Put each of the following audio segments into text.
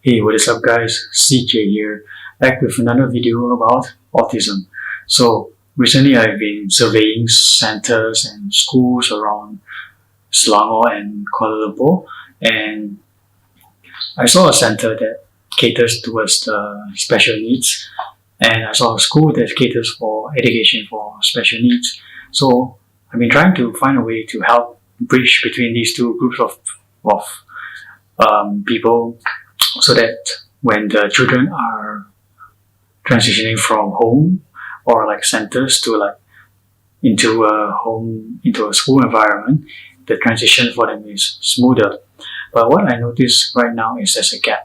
Hey, what is up guys? CJ here, back with another video about autism. So recently I've been surveying centers and schools around Selangor and Kuala Lumpur, and I saw a center that caters towards the special needs, and I saw a school that caters for education for special needs. So I've been trying to find a way to help bridge between these two groups of people, so that when the children are transitioning from home or like centers to like into a school environment, the transition for them is smoother. But what I notice right now is there's a gap.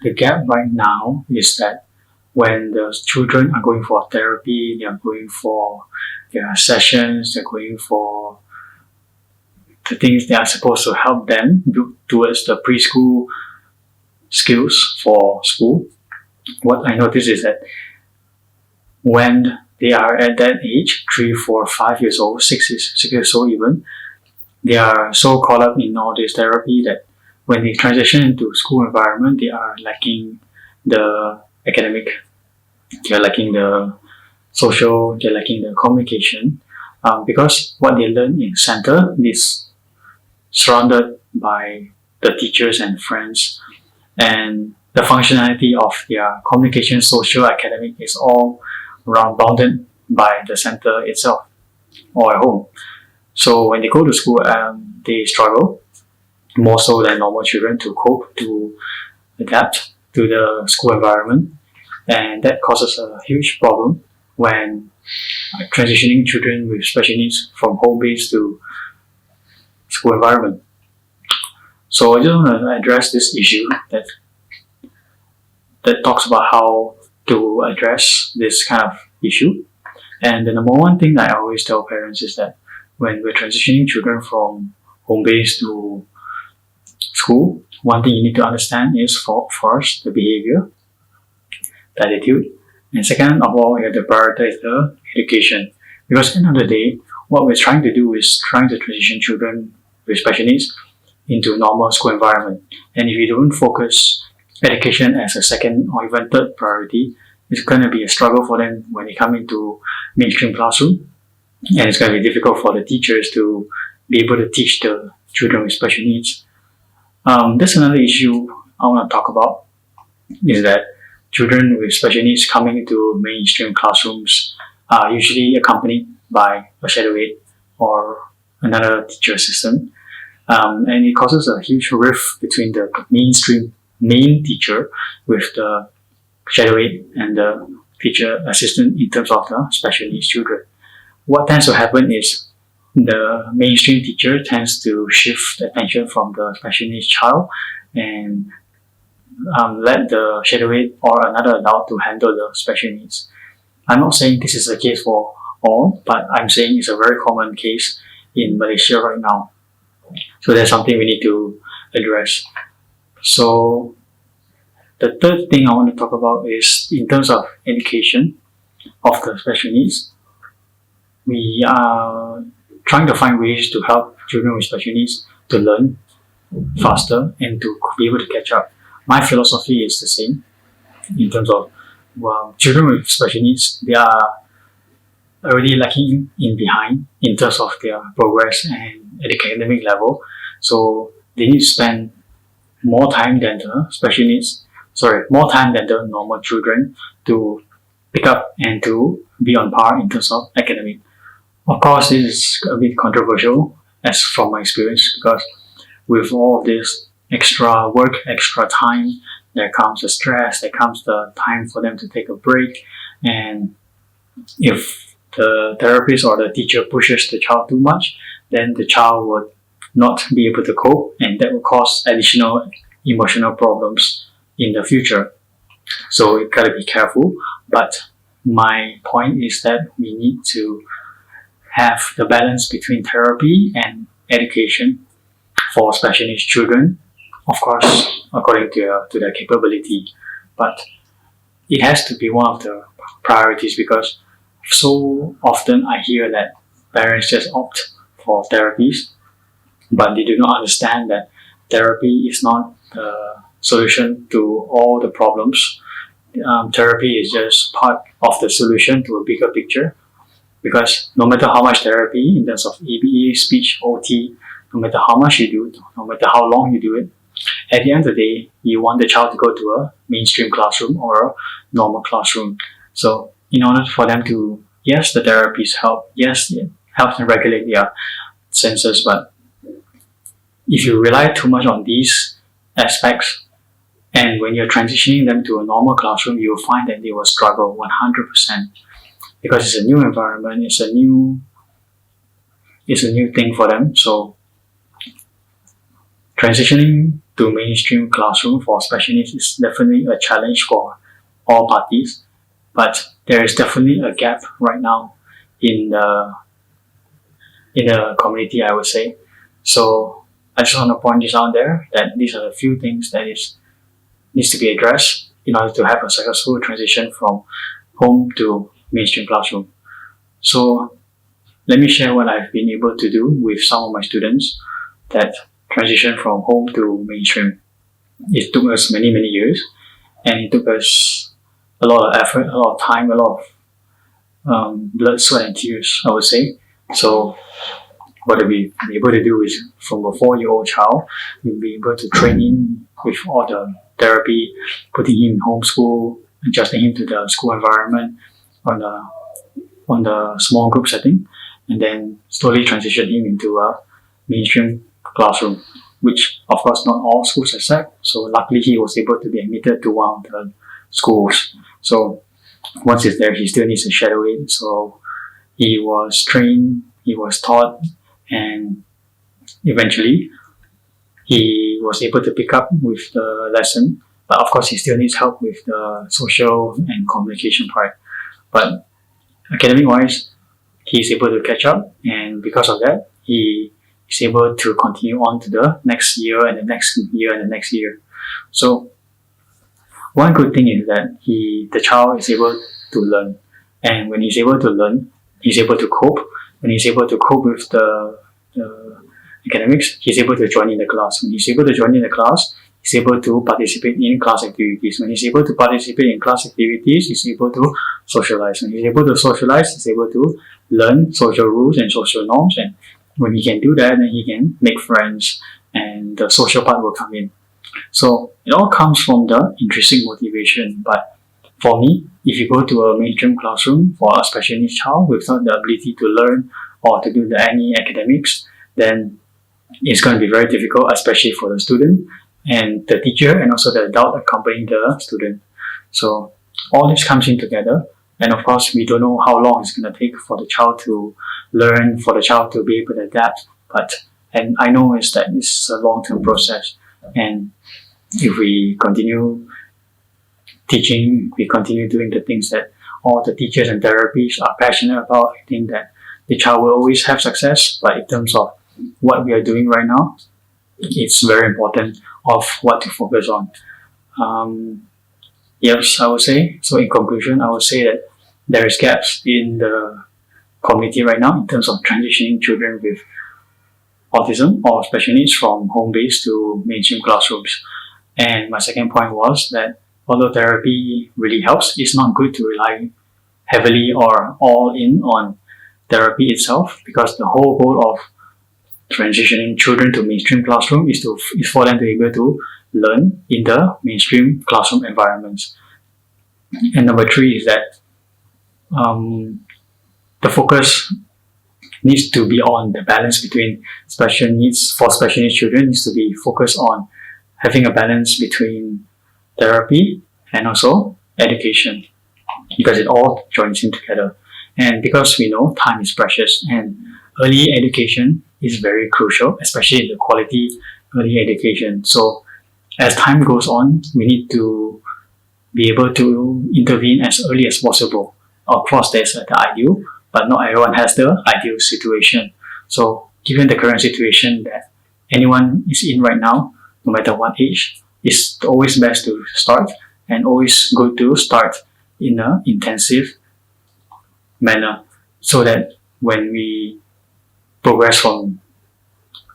The gap right now is that when the children are going for therapy, they are going for their sessions, they're going for the things that are supposed to help them towards the preschool skills for school. What I notice is that when they are at that age, 3, 4, 5 years old, 6 years old even, they are so caught up in all this therapy that when they transition into school environment, they are lacking the academic, they're lacking the social, they're lacking the communication, because what they learn in center is surrounded by the teachers and friends, and the functionality of their communication, social, academic is all around bounded by the center itself or at home. So when they go to school, they struggle more so than normal children to cope, to adapt to the school environment, and that causes a huge problem when transitioning children with special needs from home-based to school environment. So I just want to address this issue that talks about how to address this kind of issue. And the number one thing that I always tell parents is that when we're transitioning children from home base to school, one thing you need to understand is first the behavior, the attitude, and second of all, you have to prioritize the education. Because at the end of the day, what we're trying to do is trying to transition children with special needs into normal school environment. And if you don't focus education as a second or even third priority, it's going to be a struggle for them when they come into mainstream classroom, and it's going to be difficult for the teachers to be able to teach the children with special needs. That's another issue I want to talk about, is that children with special needs coming into mainstream classrooms are usually accompanied by a shadow aide or another teacher assistant, and it causes a huge rift between the main teacher with the shadow aide and the teacher assistant in terms of the special needs children. What tends to happen is the mainstream teacher tends to shift the attention from the special needs child and let the shadow aide or another adult to handle the special needs. I'm not saying this is the case for all, but I'm saying it's a very common case in Malaysia right now. So that's something we need to address. So the third thing I want to talk about is in terms of education of the special needs. We are trying to find ways to help children with special needs to learn faster and to be able to catch up. My philosophy is the same in terms of children with special needs. They are already lacking in behind in terms of their progress and academic level. So they need to spend more time than more time than the normal children to pick up and to be on par in terms of academic. Of course, this is a bit controversial as from my experience, because with all of this extra work, extra time, there comes the stress, there comes the time for them to take a break, and if the therapist or the teacher pushes the child too much, then the child would not be able to cope, and that will cause additional emotional problems in the future. So you gotta be careful. But my point is that we need to have the balance between therapy and education for special needs children, of course, according to their capability. But it has to be one of the priorities, because so often I hear that parents just opt for therapies, but they do not understand that therapy is not the solution to all the problems. Therapy is just part of the solution to a bigger picture, because no matter how much therapy in terms of EBE, speech, OT, no matter how much you do, no matter how long you do it, at the end of the day, you want the child to go to a mainstream classroom or a normal classroom. So in order for them to, yes, the therapies help, yes, it helps them regulate their senses, but if you rely too much on these aspects, and when you're transitioning them to a normal classroom, you'll find that they will struggle 100%, because it's a new environment, it's a new thing for them. So transitioning to mainstream classroom for special needs is definitely a challenge for all parties, but there is definitely a gap right now in the community, I would say. So I just want to point this out there, that these are a few things that needs to be addressed in order to have a successful transition from home to mainstream classroom. So let me share what I've been able to do with some of my students that transition from home to mainstream. It took us many years, and it took us a lot of effort, a lot of time, a lot of blood, sweat, and tears, I would say. So what we've been able to do is, from a 4-year-old child, we'll be able to train him with all the therapy, putting him in homeschool, adjusting him to the school environment on the small group setting, and then slowly transition him into a mainstream classroom, which of course not all schools accept. So luckily he was able to be admitted to one of the schools. So once he's there, he still needs to shadow it. So he was trained, he was taught, and eventually he was able to pick up with the lesson. But of course he still needs help with the social and communication part. But academic wise, he's able to catch up, and because of that, he is able to continue on to the next year and the next year and the next year. So one good thing is that the child is able to learn, and when he's able to learn, he's able to cope. When he's able to cope with the academics, he's able to join in the class. When he's able to join in the class, he's able to participate in class activities. When he's able to participate in class activities, he's able to socialize. When he's able to socialize, he's able to learn social rules and social norms. And when he can do that, then he can make friends, and the social part will come in. So it all comes from the intrinsic motivation. But for me, if you go to a mainstream classroom for a special needs child without the ability to learn or to do any academics, then it's going to be very difficult, especially for the student and the teacher, and also the adult accompanying the student. So all this comes in together, and of course we don't know how long it's going to take for the child to learn, for the child to be able to adapt. And I know is that this is a long-term process, and if we continue teaching, we continue doing the things that all the teachers and therapists are passionate about, I think that the child will always have success. But in terms of what we are doing right now, it's very important of what to focus on. Yes, I would say. So in conclusion, I would say that there is gaps in the community right now in terms of transitioning children with autism or special needs from home-based to mainstream classrooms. And my second point was that although therapy really helps, it's not good to rely heavily or all in on therapy itself, because the whole goal of transitioning children to mainstream classroom is for them to be able to learn in the mainstream classroom environments. And number 3 is that the focus needs to be on the balance between special needs. For special needs children, needs to be focused on having a balance between therapy and also education, because it all joins in together. And because we know time is precious, and early education is very crucial, especially the quality early education. So as time goes on, we need to be able to intervene as early as possible. Of course, there's the ideal, but not everyone has the ideal situation. So given the current situation that anyone is in right now, no matter what age, it's always best to start, and always good to start in an intensive manner, so that when we progress from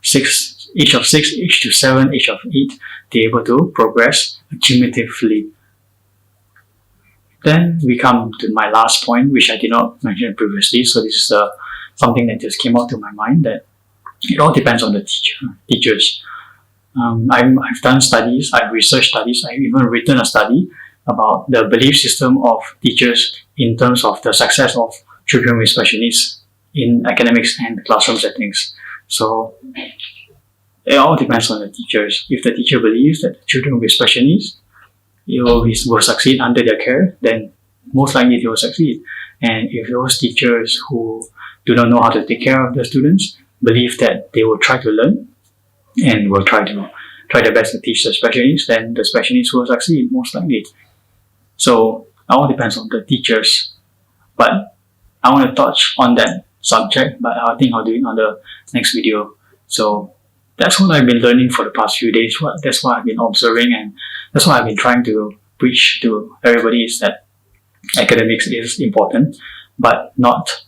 6 age of 6, age to 7, age of 8, they're able to progress cumulatively. Then we come to my last point, which I did not mention previously. So this is something that just came out to my mind, that it all depends on the teachers. I've done studies, I've researched studies, I've even written a study about the belief system of teachers in terms of the success of children with special needs in academics and classroom settings. So it all depends on the teachers. If the teacher believes that children with special needs will succeed under their care, then most likely they will succeed. And if those teachers who do not know how to take care of the students believe that they will try to learn and will try their best to teach the special needs, then the special needs will succeed most likely. So it all depends on the teachers. But I want to touch on that subject, but I think I'll do it on the next video. So that's what I've been learning for the past few days. That's what I've been observing, and that's what I've been trying to preach to everybody, is that academics is important, but not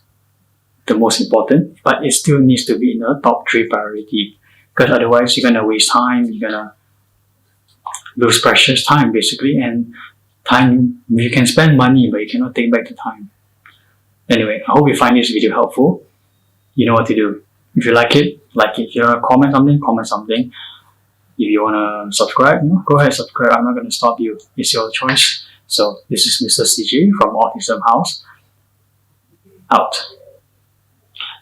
the most important, but it still needs to be in the top 3 priority, because otherwise you're going to waste time, you're going to lose precious time basically, and time, you can spend money but you cannot take back the time. Anyway, I hope you find this video helpful. You know what to do. If you like it, like it. If you want to comment something. If you want to subscribe, go ahead, subscribe. I'm not going to stop you. It's your choice. So this is Mr. CJ from Autism House. Out.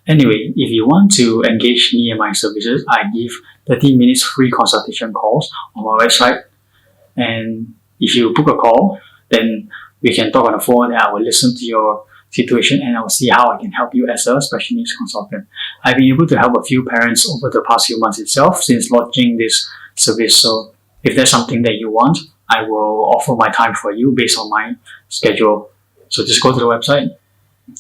Anyway, if you want to engage me and my services, I give 30 minutes free consultation calls on my website. And if you book a call, then we can talk on the phone, and I will listen to your situation and I will see how I can help you as a special needs consultant. I've been able to help a few parents over the past few months itself since launching this service. So if there's something that you want, I will offer my time for you based on my schedule. So just go to the website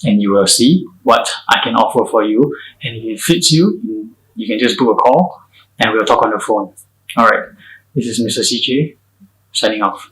and you will see what I can offer for you. And if it fits you, you can just book a call and we'll talk on the phone. Alright, this is Mr. CJ signing off.